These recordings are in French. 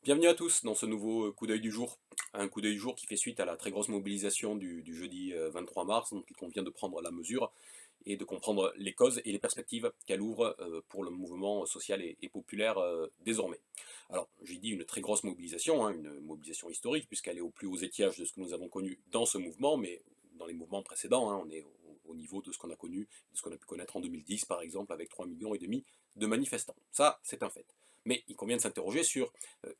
Bienvenue à tous dans ce nouveau coup d'œil du jour. Un coup d'œil du jour qui fait suite à la très grosse mobilisation du jeudi 23 mars, donc il convient de prendre la mesure et de comprendre les causes et les perspectives qu'elle ouvre pour le mouvement social et populaire désormais. Alors, j'ai dit une très grosse mobilisation, hein, une mobilisation historique, puisqu'elle est au plus haut étiage de ce que nous avons connu dans ce mouvement, mais dans les mouvements précédents, hein, on est au niveau de ce qu'on a connu, de ce qu'on a pu connaître en 2010 par exemple, avec 3,5 millions de manifestants. Ça, c'est un fait. Mais il convient de s'interroger sur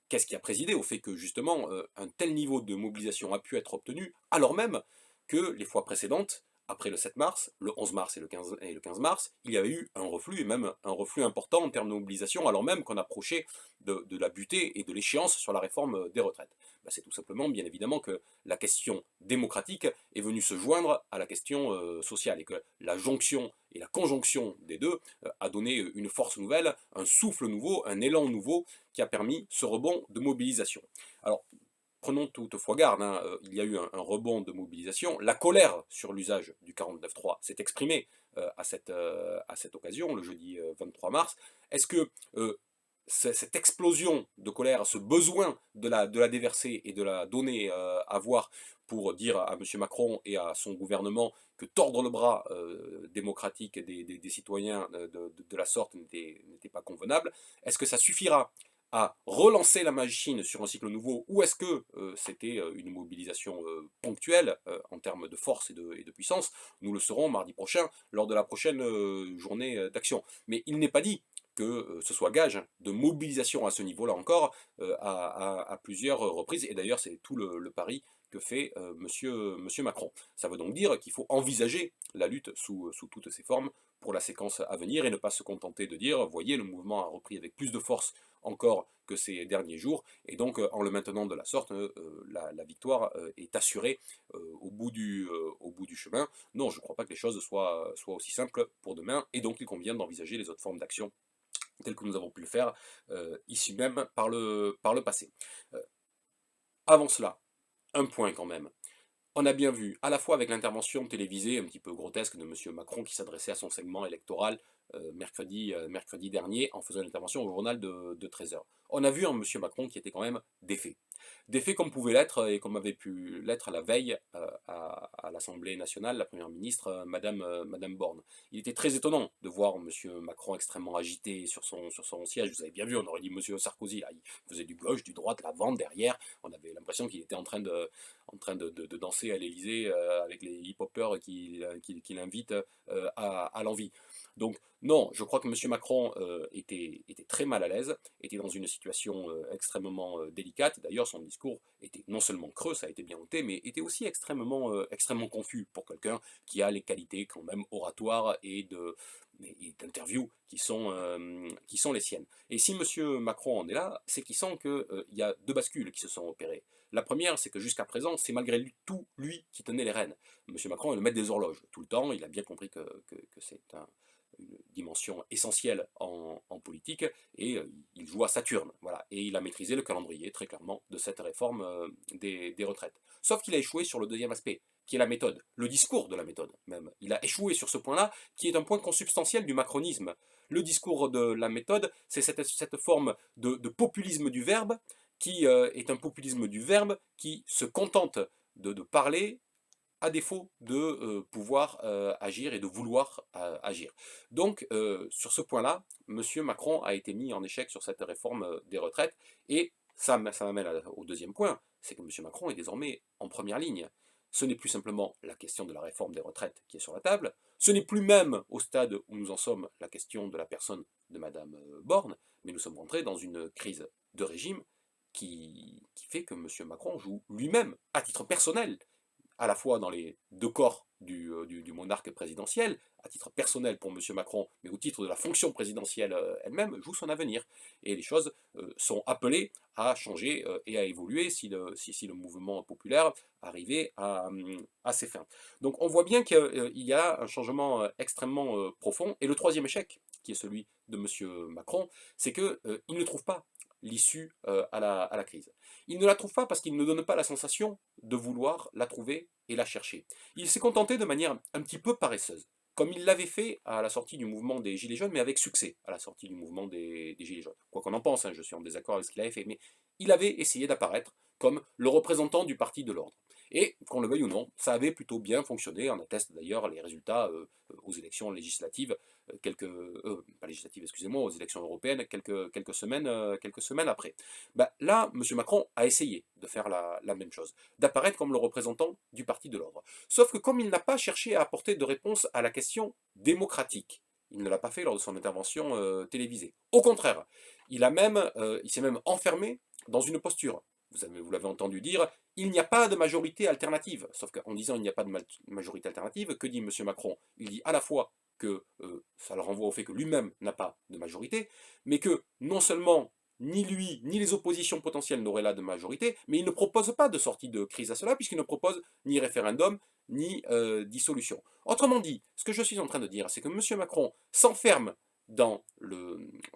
qu'est-ce qui a présidé au fait que justement un tel niveau de mobilisation a pu être obtenu, alors même que les fois précédentes, après le 7 mars, le 11 mars et le 15 mars, il y avait eu un reflux, et même un reflux important en termes de mobilisation, alors même qu'on approchait de la butée et de l'échéance sur la réforme des retraites. Ben, c'est tout simplement, bien évidemment, que la question démocratique est venue se joindre à la question sociale, et que la jonction et la conjonction des deux a donné une force nouvelle, un souffle nouveau, un élan nouveau, qui a permis ce rebond de mobilisation. Alors, prenons toutefois garde, hein, il y a eu un rebond de mobilisation. La colère sur l'usage du 49.3 s'est exprimée à cette occasion, le jeudi 23 mars. Est-ce que cette explosion de colère, ce besoin de la déverser et de la donner à voir pour dire à M. Macron et à son gouvernement que tordre le bras démocratique des citoyens de la sorte n'était pas convenable, est-ce que ça suffira à relancer la machine sur un cycle nouveau, ou est-ce que c'était une mobilisation ponctuelle en termes de force et de puissance? Nous le saurons mardi prochain lors de la prochaine journée d'action. Mais il n'est pas dit que ce soit gage de mobilisation à ce niveau-là encore à plusieurs reprises, et d'ailleurs c'est tout le pari que fait monsieur Macron. Ça veut donc dire qu'il faut envisager la lutte sous toutes ses formes pour la séquence à venir, et ne pas se contenter de dire, voyez, le mouvement a repris avec plus de force encore que ces derniers jours, et donc en le maintenant de la sorte, la victoire est assurée au bout du chemin. Non, je ne crois pas que les choses soient aussi simples pour demain, et donc il convient d'envisager les autres formes d'action telles que nous avons pu le faire ici même par le passé. Euh, Avant cela, un point quand même. On a bien vu, à la fois avec l'intervention télévisée un petit peu grotesque de M. Macron qui s'adressait à son segment électoral mercredi dernier en faisant une intervention au journal de 13 heures. On a vu un M. Macron qui était quand même défait. Défait comme pouvait l'être et comme avait pu l'être à la veille à l'Assemblée nationale, la Première ministre, Madame Borne. Il était très étonnant de voir M. Macron extrêmement agité sur son siège. Vous avez bien vu, on aurait dit M. Sarkozy, là, il faisait du gauche, du droite, l'avant, derrière. On avait l'impression qu'il était en train de danser à l'Elysée avec les hip-hoppers qui l'invitent à l'envie. Donc non, je crois que M. Macron était très mal à l'aise, était dans une situation extrêmement délicate. D'ailleurs, son discours était non seulement creux, ça a été bien noté, mais était aussi extrêmement confus pour quelqu'un qui a les qualités quand même oratoires et d'interview qui sont les siennes. Et si M. Macron en est là, c'est qu'il sent qu'il y a deux bascules qui se sont opérées. La première, c'est que jusqu'à présent, c'est malgré lui qui tenait les rênes. M. Macron est le maître des horloges tout le temps, il a bien compris que c'est une dimension essentielle en politique, et il joue à Saturne, voilà, et il a maîtrisé le calendrier très clairement de cette réforme des retraites. Sauf qu'il a échoué sur le deuxième aspect, qui est la méthode, le discours de la méthode même. Il a échoué sur ce point-là, qui est un point consubstantiel du macronisme. Le discours de la méthode, c'est cette forme de populisme du verbe, qui est un populisme du verbe qui se contente de parler à défaut de pouvoir agir et de vouloir agir. Donc, sur ce point-là, M. Macron a été mis en échec sur cette réforme des retraites, et ça m'amène au deuxième point, c'est que M. Macron est désormais en première ligne. Ce n'est plus simplement la question de la réforme des retraites qui est sur la table, ce n'est plus même au stade où nous en sommes la question de la personne de Mme Borne, mais nous sommes rentrés dans une crise de régime qui fait que M. Macron joue lui-même, à titre personnel, à la fois dans les deux corps du monarque présidentiel, à titre personnel pour M. Macron, mais au titre de la fonction présidentielle elle-même, joue son avenir. Et les choses sont appelées à changer et à évoluer si le mouvement populaire arrivait à ses fins. Donc on voit bien qu'il y a un changement extrêmement profond. Et le troisième échec, qui est celui de M. Macron, c'est qu'il ne trouve pas l'issue à la crise. Il ne la trouve pas parce qu'il ne donne pas la sensation de vouloir la trouver et la chercher. Il s'est contenté de manière un petit peu paresseuse, comme il l'avait fait à la sortie du mouvement des Gilets jaunes, mais avec succès à la sortie du mouvement des Gilets jaunes. Quoi qu'on en pense, hein, je suis en désaccord avec ce qu'il avait fait, mais il avait essayé d'apparaître comme le représentant du parti de l'ordre. Et, qu'on le veuille ou non, ça avait plutôt bien fonctionné, en attestent d'ailleurs les résultats aux élections législatives, pas législatives, excusez-moi, aux élections européennes, quelques semaines après. Bah, là, M. Macron a essayé de faire la même chose, d'apparaître comme le représentant du parti de l'ordre. Sauf que comme il n'a pas cherché à apporter de réponse à la question démocratique, il ne l'a pas fait lors de son intervention télévisée. Au contraire, il s'est même enfermé dans une posture. Vous l'avez entendu dire, il n'y a pas de majorité alternative. Sauf qu'en disant il n'y a pas de majorité alternative, que dit M. Macron? Il dit à la fois que ça le renvoie au fait que lui-même n'a pas de majorité, mais que non seulement ni lui, ni les oppositions potentielles n'auraient là de majorité, mais il ne propose pas de sortie de crise à cela, puisqu'il ne propose ni référendum, ni dissolution. Autrement dit, ce que je suis en train de dire, c'est que M. Macron s'enferme dans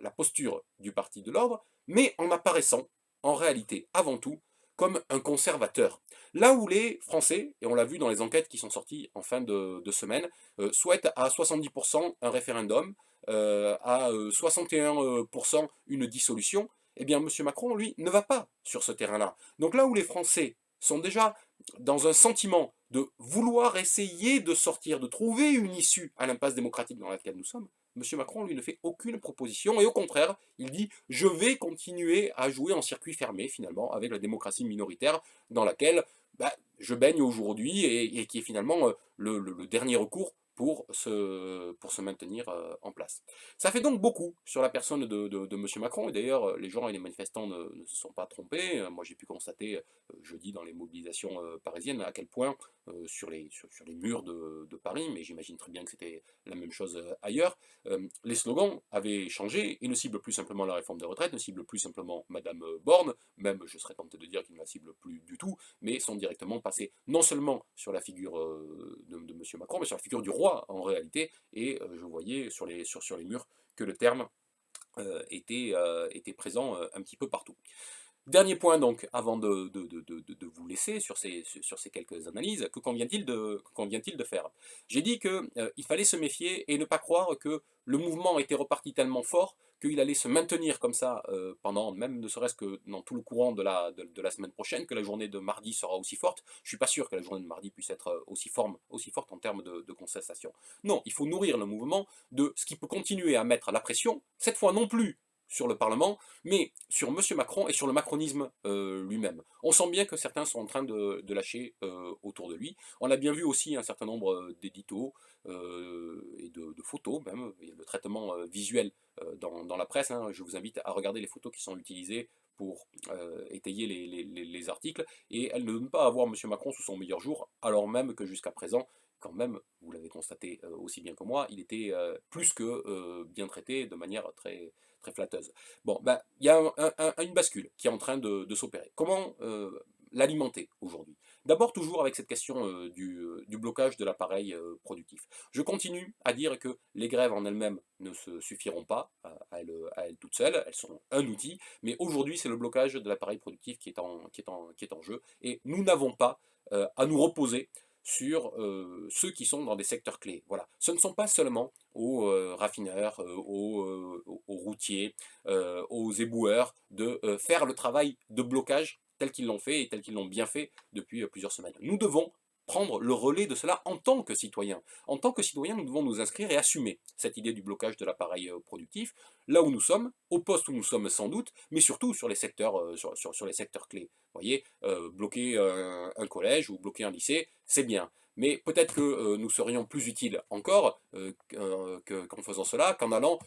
la posture du parti de l'ordre, mais en apparaissant, en réalité, avant tout, comme un conservateur. Là où les Français, et on l'a vu dans les enquêtes qui sont sorties en fin de semaine, souhaitent à 70% un référendum, à 61% une dissolution, eh bien M. Macron, lui, ne va pas sur ce terrain-là. Donc là où les Français sont déjà dans un sentiment de vouloir essayer de sortir, de trouver une issue à l'impasse démocratique dans laquelle nous sommes, M. Macron, lui, ne fait aucune proposition, et au contraire, il dit « je vais continuer à jouer en circuit fermé, finalement, avec la démocratie minoritaire, dans laquelle je baigne aujourd'hui, et qui est finalement le dernier recours pour se maintenir en place. » Ça fait donc beaucoup sur la personne de M. Macron, et d'ailleurs, les gens et les manifestants ne se sont pas trompés. Moi, j'ai pu constater jeudi dans les mobilisations parisiennes à quel point, sur les murs de Paris, mais j'imagine très bien que c'était la même chose ailleurs, les slogans avaient changé et ne ciblent plus simplement la réforme des retraites, ne ciblent plus simplement Madame Borne, même je serais tenté de dire qu'ils ne la ciblent plus du tout, mais sont directement passés non seulement sur la figure de M. Macron, mais sur la figure du roi en réalité, et je voyais sur les murs que le terme était présent un petit peu partout. Dernier point donc, avant de vous laisser sur ces quelques analyses, qu'en vient-il de faire? J'ai dit qu'il fallait se méfier et ne pas croire que le mouvement était reparti tellement fort qu'il allait se maintenir comme ça pendant, même ne serait-ce que dans tout le courant de la semaine prochaine, que la journée de mardi sera aussi forte. Je ne suis pas sûr que la journée de mardi puisse être aussi forte en termes de contestation. Non, il faut nourrir le mouvement de ce qui peut continuer à mettre la pression, cette fois non plus sur le Parlement, mais sur M. Macron et sur le macronisme lui-même. On sent bien que certains sont en train de lâcher autour de lui. On a bien vu aussi un certain nombre d'éditos et de photos, même, et le traitement visuel dans la presse. Hein. Je vous invite à regarder les photos qui sont utilisées pour étayer les articles, et elles ne donnent pas à voir M. Macron sous son meilleur jour, alors même que jusqu'à présent, quand même, vous l'avez constaté aussi bien que moi, il était plus que bien traité de manière très, très flatteuse. Bon, il y a une bascule qui est en train de s'opérer. Comment l'alimenter aujourd'hui? D'abord, toujours avec cette question du blocage de l'appareil productif. Je continue à dire que les grèves en elles-mêmes ne se suffiront pas à elles toutes seules, elles sont un outil, mais aujourd'hui, c'est le blocage de l'appareil productif qui est en jeu, et nous n'avons pas à nous reposer sur ceux qui sont dans des secteurs clés. Voilà. Ce ne sont pas seulement aux raffineurs, aux routiers, aux éboueurs, de faire le travail de blocage tel qu'ils l'ont fait et tel qu'ils l'ont bien fait depuis plusieurs semaines. Nous devons prendre le relais de cela en tant que citoyens. En tant que citoyens, nous devons nous inscrire et assumer cette idée du blocage de l'appareil productif, là où nous sommes, au poste où nous sommes sans doute, mais surtout sur les secteurs, sur les secteurs clés. Vous voyez, bloquer un collège ou bloquer un lycée, c'est bien. Mais peut-être que nous serions plus utiles encore qu'en faisant cela, qu'en allant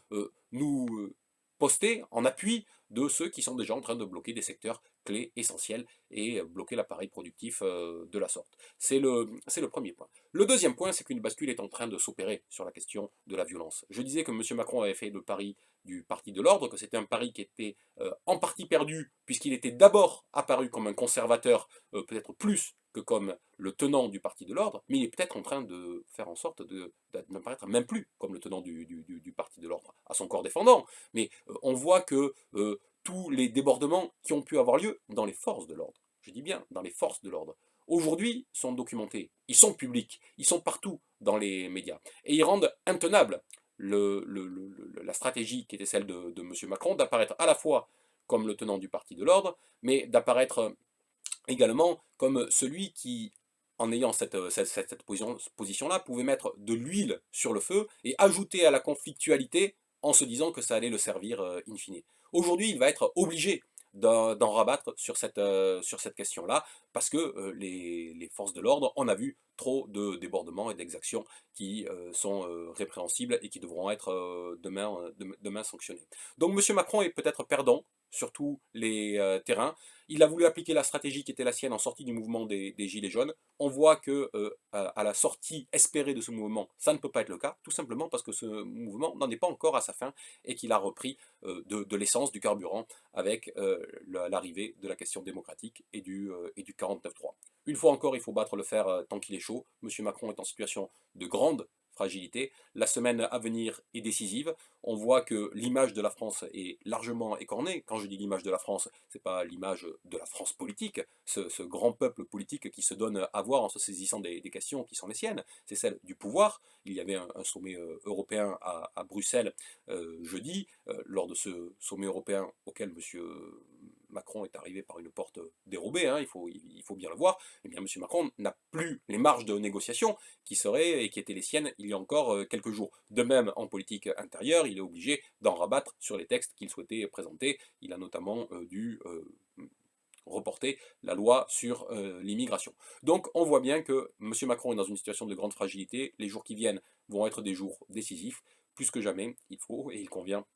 nous poster en appui de ceux qui sont déjà en train de bloquer des secteurs clés essentiels et bloquer l'appareil productif de la sorte. C'est le premier point. Le deuxième point, c'est qu'une bascule est en train de s'opérer sur la question de la violence. Je disais que M. Macron avait fait le pari du parti de l'ordre, que c'était un pari qui était en partie perdu, puisqu'il était d'abord apparu comme un conservateur, peut-être plus que comme le tenant du parti de l'ordre, mais il est peut-être en train de faire en sorte n'apparaître même plus comme le tenant du parti de l'ordre, à son corps défendant. Mais on voit que tous les débordements qui ont pu avoir lieu dans les forces de l'ordre, je dis bien dans les forces de l'ordre, aujourd'hui sont documentés, ils sont publics, ils sont partout dans les médias, et ils rendent intenable la stratégie qui était celle de M. Macron d'apparaître à la fois comme le tenant du parti de l'ordre, mais d'apparaître également comme celui qui, en ayant cette position-là, pouvait mettre de l'huile sur le feu et ajouter à la conflictualité en se disant que ça allait le servir in fine. Aujourd'hui, il va être obligé d'en rabattre sur cette question-là, parce que les forces de l'ordre, on a vu trop de débordements et d'exactions qui sont répréhensibles et qui devront être demain sanctionnés. Donc M. Macron est peut-être perdant sur tous les terrains. Il a voulu appliquer la stratégie qui était la sienne en sortie du mouvement des Gilets jaunes. On voit que à la sortie espérée de ce mouvement, ça ne peut pas être le cas, tout simplement parce que ce mouvement n'en est pas encore à sa fin et qu'il a repris de l'essence, du carburant, avec l'arrivée de la question démocratique et du 49-3. Une fois encore, il faut battre le fer tant qu'il est chaud. M. Macron est en situation de grande fragilité. La semaine à venir est décisive. On voit que l'image de la France est largement écornée. Quand je dis l'image de la France, ce n'est pas l'image de la France politique, ce grand peuple politique qui se donne à voir en se saisissant des questions qui sont les siennes, c'est celle du pouvoir. Il y avait un sommet européen à Bruxelles jeudi. Lors de ce sommet européen auquel M. Macron est arrivé par une porte dérobée, hein, il faut bien le voir, eh bien M. Macron n'a plus les marges de négociation qui seraient et qui étaient les siennes il y a encore quelques jours. De même, en politique intérieure, il est obligé d'en rabattre sur les textes qu'il souhaitait présenter. Il a notamment dû reporter la loi sur l'immigration. Donc on voit bien que M. Macron est dans une situation de grande fragilité. Les jours qui viennent vont être des jours décisifs. Plus que jamais, il faut et il convient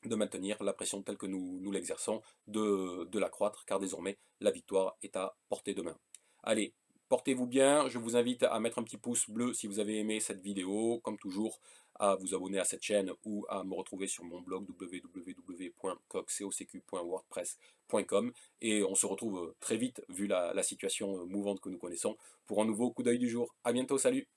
de maintenir la pression telle que nous l'exerçons, de l'accroître, car désormais la victoire est à portée de main. Allez, portez-vous bien, je vous invite à mettre un petit pouce bleu si vous avez aimé cette vidéo, comme toujours, à vous abonner à cette chaîne ou à me retrouver sur mon blog www.cocq.wordpress.com, et on se retrouve très vite, vu la situation mouvante que nous connaissons, pour un nouveau coup d'œil du jour. A bientôt, salut!